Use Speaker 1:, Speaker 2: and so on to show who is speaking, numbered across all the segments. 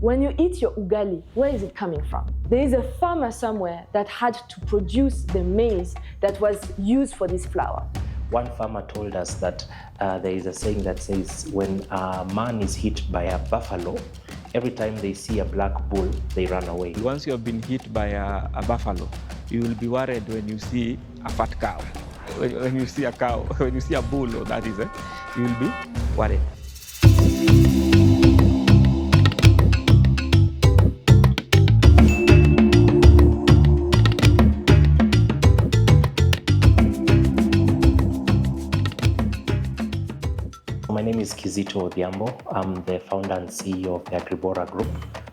Speaker 1: When you eat your ugali, where is it coming from? There is a farmer somewhere that had to produce the maize that was used for this flour.
Speaker 2: One farmer told us that there is a saying that says when a man is hit by a buffalo, every time they see a black bull, they run away.
Speaker 3: Once you have been hit by a buffalo, you will be worried when you see a fat cow. When you see a cow, when you see a bull, that is, you will be worried.
Speaker 2: My name is Kizito Odhiambo. I'm the founder and CEO of the agriBORA Group,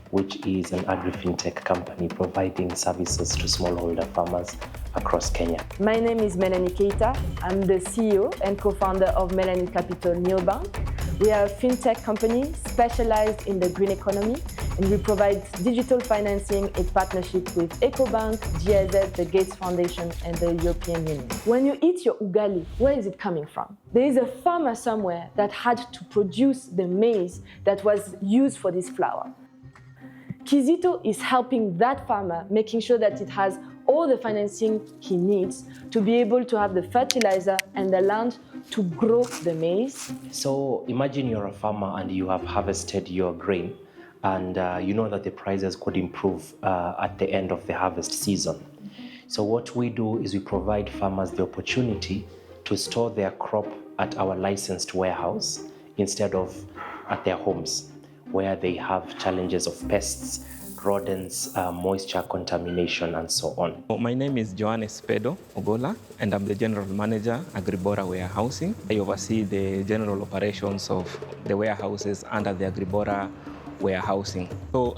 Speaker 2: which is an agri-fintech company providing services to smallholder farmers across Kenya.
Speaker 1: My name is Melanie Keita. I'm the CEO and co-founder of Melanin Kapital Neobank. We are a fintech company specialized in the green economy, and we provide digital financing in partnership with EcoBank, GIZ, the Gates Foundation, and the European Union. When you eat your ugali, where is it coming from? There is a farmer somewhere that had to produce the maize that was used for this flour. Kizito is helping that farmer, making sure that it has all the financing he needs to be able to have the fertilizer and the land to grow the maize.
Speaker 2: So imagine you're a farmer and you have harvested your grain, and you know that the prices could improve at the end of the harvest season. So what we do is we provide farmers the opportunity to store their crop at our licensed warehouse instead of at their homes, where they have challenges of pests, rodents, moisture contamination, and so on.
Speaker 3: My name is Joaness Ogolla, and I'm the General Manager, agriBORA Warehousing. I oversee the general operations of the warehouses under the agriBORA Warehousing. So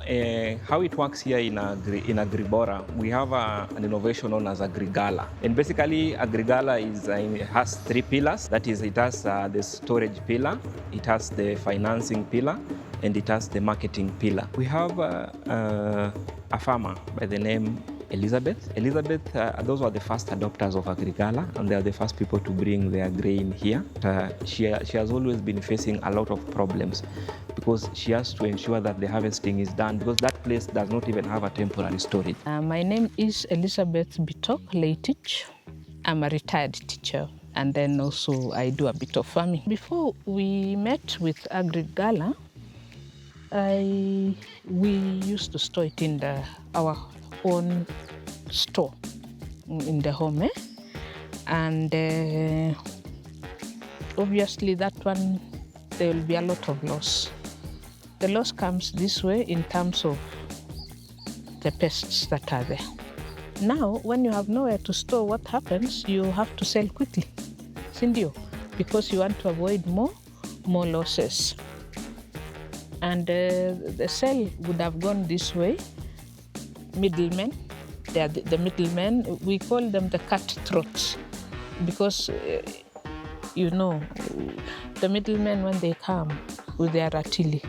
Speaker 3: how it works here in agriBORA, we have an innovation known as agriGHALA. And basically, agriGHALA has three pillars. That is, it has the storage pillar, it has the financing pillar, and it has the marketing pillar. We have a farmer by the name Elizabeth. Those were the first adopters of agriGHALA, and they are the first people to bring their grain here. She has always been facing a lot of problems because she has to ensure that the harvesting is done, because that place does not even have a temporary storage.
Speaker 4: My name is Elizabeth Bitok Leitich. I'm a retired teacher, and then also I do a bit of farming. Before we met with agriGHALA, we used to store it in our own store in the home, and obviously that one, there will be a lot of loss. The loss comes this way in terms of the pests that are there. Now, when you have nowhere to store, what happens? You have to sell quickly, Sindio, because you want to avoid more losses. And the sale would have gone this way. Middlemen, they are the middlemen. We call them the cutthroats because, you know, the middlemen, when they come with their ratili,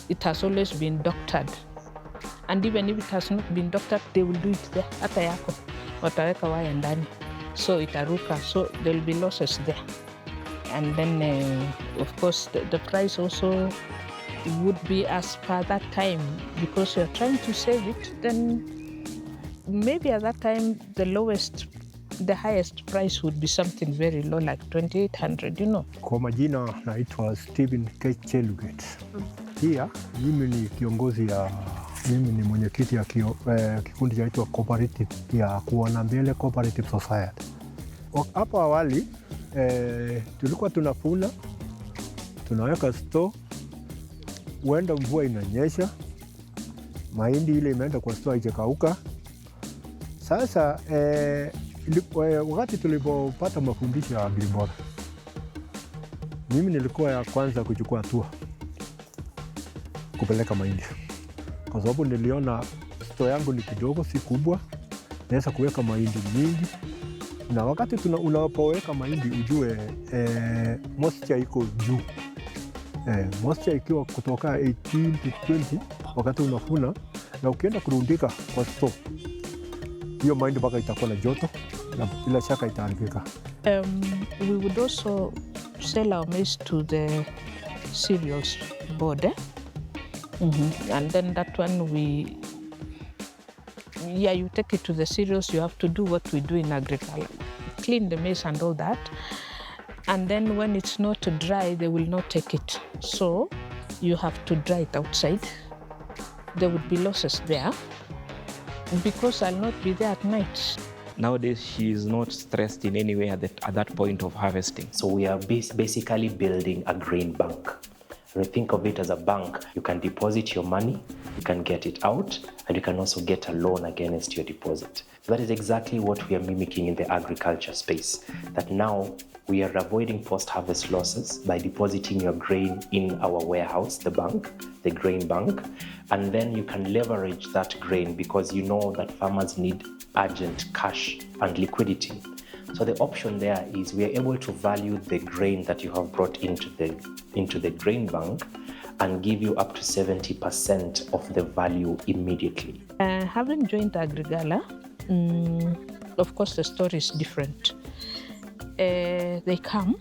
Speaker 4: it has always been doctored. And even if it has not been doctored, they will do it there. Hata yako, wataweka waya ndani. So itaruka, so there will be losses there. And then, of course, the price also would be as per that time, because you're trying to save it, then maybe at that time the highest price would be something very low, like 2,800, you know.
Speaker 5: Kwa majina naitwa Stephen K. Cheluget. Pia mimi ni kiongozi mimi ni mwenyekiti ya kikundi chaitwa cooperative ya Kuona Mbele Cooperative Society. Hapo awali tulikuwa tunafuna, tunaweka store, huenda mvua inanyesha, mahindi ile imeenda kwa store haijakauka. Sasa wakati tulipopata mafundisho ya agriBORA, mimi nilikuwa ya kwanza kuchukua hatua kupeleka mahindi, kwa sababu niliona store yangu ni kidogo, si kubwa, naweza kuweka mahindi mingi. Na wakati unapoweka mahindi ujue moisture iko juu. Moisture ikiwa kutoka 18 to 20 wakati unafuna, na ukienda kurundika kwa store, hiyo mahindi mpaka itakuwa na joto na bila shaka itaharibika.
Speaker 4: We would also sell our maize to the cereals board. And then that one you take it to the cereals, you have to do what we do in agriGHALA. Clean the maize and all that. And then when it's not dry, they will not take it. So you have to dry it outside. There would be losses there because I'll not be there at night.
Speaker 3: Nowadays, she is not stressed in any way at that point of harvesting.
Speaker 2: So we are basically building a grain bank. When you think of it as a bank, you can deposit your money, you can get it out, and you can also get a loan against your deposit. So that is exactly what we are mimicking in the agriculture space, that now we are avoiding post-harvest losses by depositing your grain in our warehouse, the bank, the grain bank, and then you can leverage that grain because you know that farmers need urgent cash and liquidity. So the option there is we are able to value the grain that you have brought into the grain bank and give you up to 70% of the value immediately.
Speaker 4: Having joined agriGHALA, of course the story is different. They come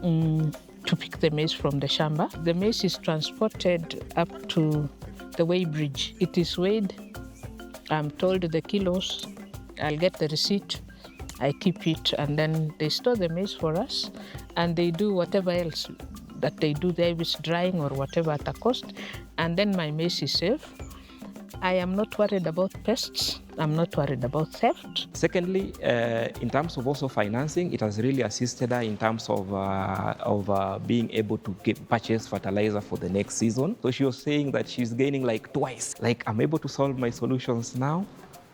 Speaker 4: to pick the maize from the shamba. The maize is transported up to the weigh bridge. It is weighed. I'm told the kilos. I'll get the receipt. I keep it, and then they store the maize for us, and they do whatever else that they do there, if it's drying or whatever at a cost, and then my maize is safe. I am not worried about pests. I'm not worried about theft.
Speaker 3: Secondly, in terms of also financing, it has really assisted her in terms of being able to purchase fertilizer for the next season. So she was saying that she's gaining like twice. Like, I'm able to solve my solutions now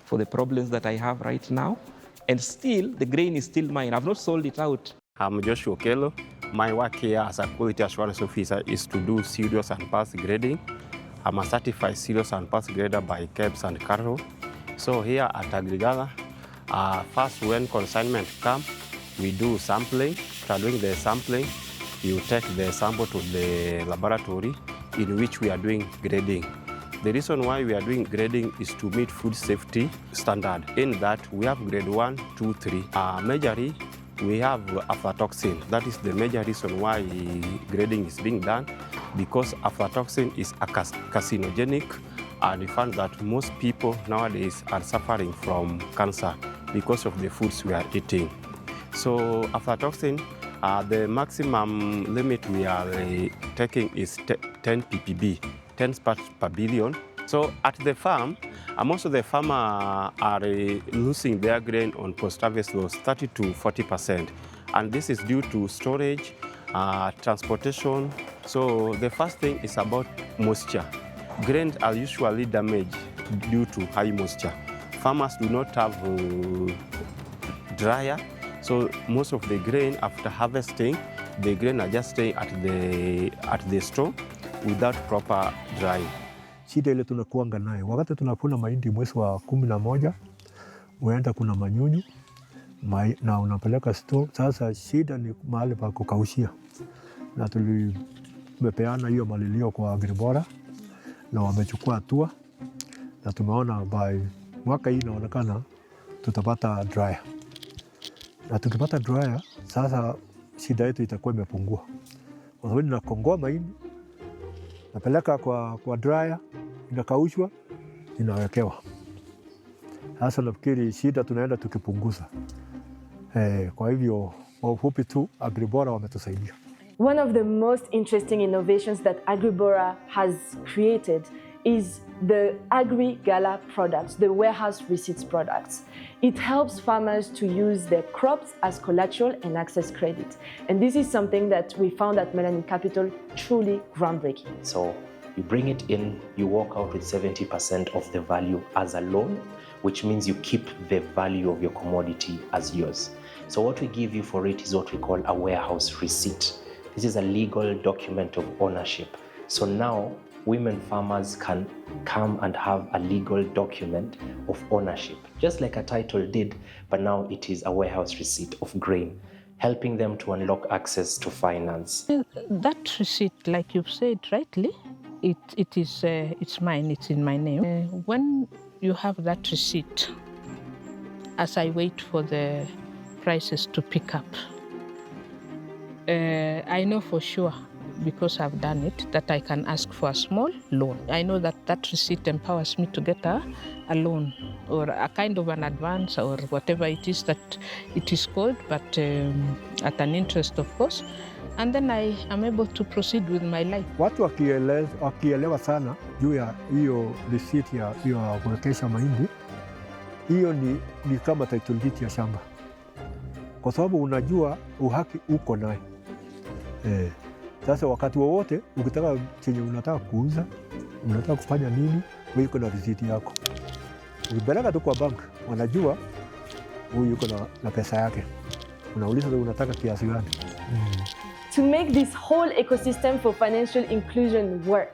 Speaker 3: for the problems that I have right now. And still, the grain is still mine. I've not sold it out.
Speaker 6: I'm Joshua Okello. My work here as a quality assurance officer is to do cereals and pulse grading. I'm a certified cereals and pulse grader by KEBS and Carroll. So here at agriGHALA, first when consignment come, we do sampling. After doing the sampling, you take the sample to the laboratory in which we are doing grading. The reason why we are doing grading is to meet food safety standard. In that, we have grade 1, 2, 3. Majorly, we have aflatoxin. That is the major reason why grading is being done, because aflatoxin is a carcinogenic, and we found that most people nowadays are suffering from cancer because of the foods we are eating. So aflatoxin, the maximum limit we are taking is 10 ppb. 10 parts per billion. So at the farm, most of the farmers are losing their grain on post-harvest loss, 30 to 40%. And this is due to storage, transportation. So the first thing is about moisture. Grains are usually damaged due to high moisture. Farmers do not have dryer, so most of the grain after harvesting, the grain are just staying at the store without proper drying.
Speaker 5: Shida ile tunakuanga nayo wakati tunavuna mahindi mwezi wa 11, uenda kuna manyunyu na unapeleka store. Sasa shida ni mahali pa kukaushia, na tumepeana hiyo malilio kwa agriBORA na wamechukua hatua, na tumeona by mwaka hii inaonekana tutapata dryer. Na tukipata dryer, sasa shida yetu itakuwa imepungua, kwa sababu ninakongoa mahindi, napeleka kwa dryer, inakaushwa, inawekewa. Sasa nafikiri shida tunaenda tukipunguza. Kwa hivyo kwa ufupi tu agriBORA wametusaidia.
Speaker 1: One of the most interesting innovations that agriBORA has created is the agriGHALA products, the warehouse receipts products. It helps farmers to use their crops as collateral and access credit. And this is something that we found at Melanin Kapital truly groundbreaking.
Speaker 2: So you bring it in, you walk out with 70% of the value as a loan, which means you keep the value of your commodity as yours. So what we give you for it is what we call a warehouse receipt. This is a legal document of ownership. So now women farmers can come and have a legal document of ownership, just like a title did, but now it is a warehouse receipt of grain, helping them to unlock access to finance.
Speaker 4: That receipt, like you've said rightly, it's mine, it's in my name. When you have that receipt, as I wait for the prices to pick up, I know for sure because I've done it, that I can ask for a small loan. I know that that receipt empowers me to get a loan or a kind of an advance or whatever it is that it is called, but at an interest, of course. And then I am able to proceed with my life.
Speaker 5: Watu wakielewa sana juu ya hiyo receipt ya kuwekesha mahindi, hiyo ni kama title deed ya shamba, kwa sababu unajua uhaki uko naye. Sasa wakati wowote ukitaka chenye unataka kuuza, unataka kufanya nini, wewe uko na receipt yako. Ukipeleka tu kwa bank, wanajua huyu yuko na pesa yake. Unauliza unataka kiasi gani.
Speaker 1: To make this whole ecosystem for financial inclusion work,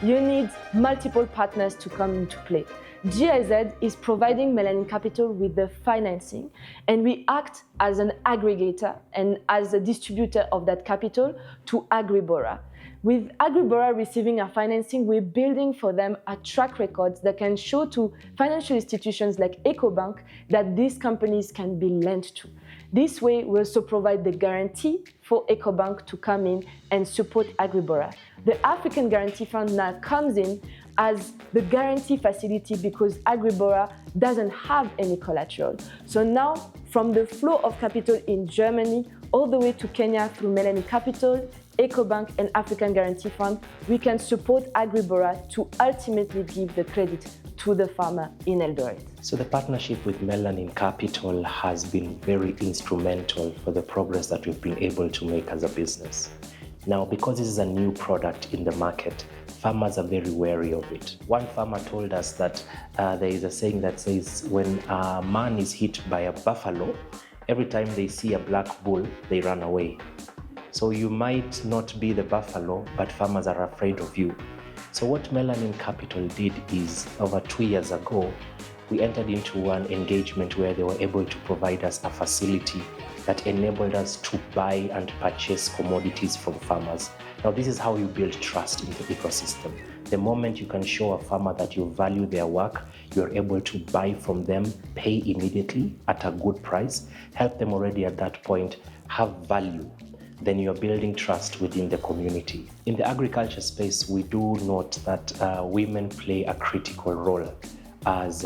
Speaker 1: you need multiple partners to come into play. GIZ is providing Melanin Kapital with the financing, and we act as an aggregator and as a distributor of that capital to agriBORA. With agriBORA receiving our financing, we're building for them a track record that can show to financial institutions like EcoBank that these companies can be lent to. This way, we also provide the guarantee for EcoBank to come in and support agriBORA. The African Guarantee Fund now comes in as the guarantee facility because agriBORA doesn't have any collateral. So now, from the flow of capital in Germany all the way to Kenya through Melanin Kapital, EcoBank and African Guarantee Fund, we can support agriBORA to ultimately give the credit to the farmer in Eldoret.
Speaker 2: So the partnership with Melanin Kapital has been very instrumental for the progress that we've been able to make as a business. Now, because this is a new product in the market, farmers are very wary of it. One farmer told us that there is a saying that says when a man is hit by a buffalo, every time they see a black bull, they run away. So you might not be the buffalo, but farmers are afraid of you. So what Melanin Kapital did is, over 2 years ago, we entered into an engagement where they were able to provide us a facility that enabled us to buy and purchase commodities from farmers. Now, this is how you build trust in the ecosystem. The moment you can show a farmer that you value their work, you're able to buy from them, pay immediately at a good price, help them already at that point have value, then you're building trust within the community. In the agriculture space, we do note that women play a critical role as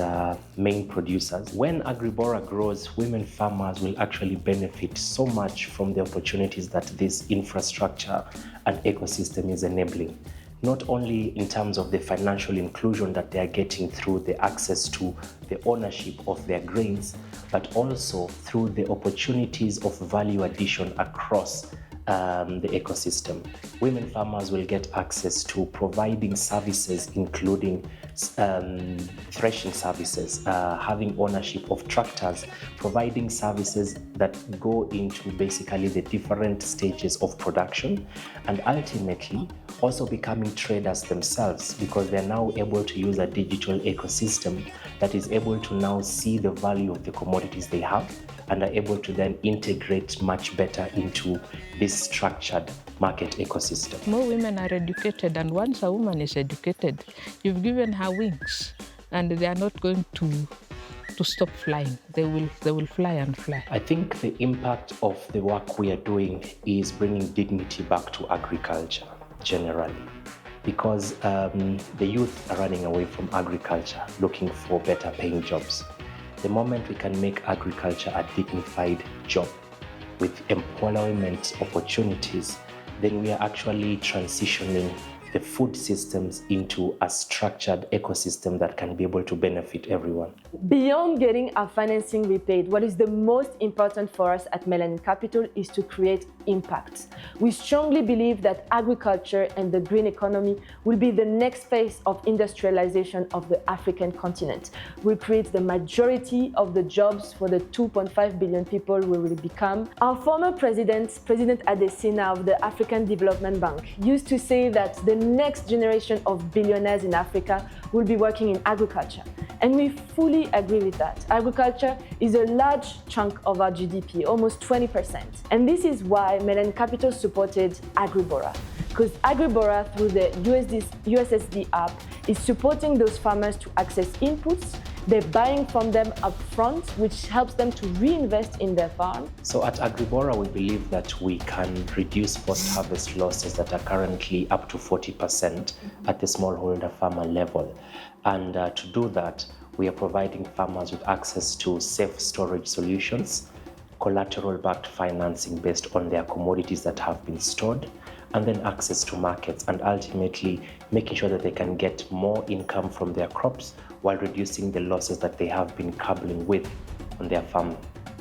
Speaker 2: main producers. When agriBORA grows, women farmers will actually benefit so much from the opportunities that this infrastructure and ecosystem is enabling. Not only in terms of the financial inclusion that they are getting through the access to the ownership of their grains, but also through the opportunities of value addition across the ecosystem. Women farmers will get access to providing services, including threshing services, having ownership of tractors, providing services that go into basically the different stages of production, and ultimately also becoming traders themselves, because they're now able to use a digital ecosystem that is able to now see the value of the commodities they have and are able to then integrate much better into this structured market ecosystem.
Speaker 4: More women are educated, and once a woman is educated, you've given her wings, and they are not going to stop flying. They will fly and fly.
Speaker 2: I think the impact of the work we are doing is bringing dignity back to agriculture generally, because the youth are running away from agriculture looking for better paying jobs. The moment we can make agriculture a dignified job with employment opportunities, then we are actually transitioning the food systems into a structured ecosystem that can be able to benefit everyone.
Speaker 1: Beyond getting our financing repaid, what is the most important for us at Melanin Kapital is to create impact. We strongly believe that agriculture and the green economy will be the next phase of industrialization of the African continent. We'll create the majority of the jobs for the 2.5 billion people we will become. Our former President Adesina of the African Development Bank, used to say that the next generation of billionaires in Africa will be working in agriculture. And we fully agree with that. Agriculture is a large chunk of our GDP, almost 20%. And this is why Melanin Kapital supported agriBORA, because agriBORA, through the USSD app, is supporting those farmers to access inputs They're buying from them upfront, which helps them to reinvest in their farm.
Speaker 2: So at agriBORA, we believe that we can reduce post-harvest losses that are currently up to 40% at the smallholder farmer level. And to do that, we are providing farmers with access to safe storage solutions, collateral-backed financing based on their commodities that have been stored, and then access to markets, and ultimately making sure that they can get more income from their crops while reducing the losses that they have been coupling with on their farm.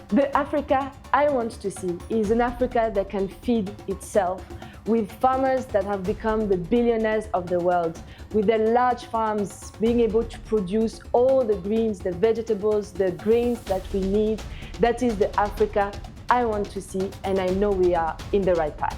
Speaker 1: The Africa I want to see is an Africa that can feed itself, with farmers that have become the billionaires of the world, with their large farms being able to produce all the greens, the vegetables, the grains that we need. That is the Africa I want to see, and I know we are in the right path.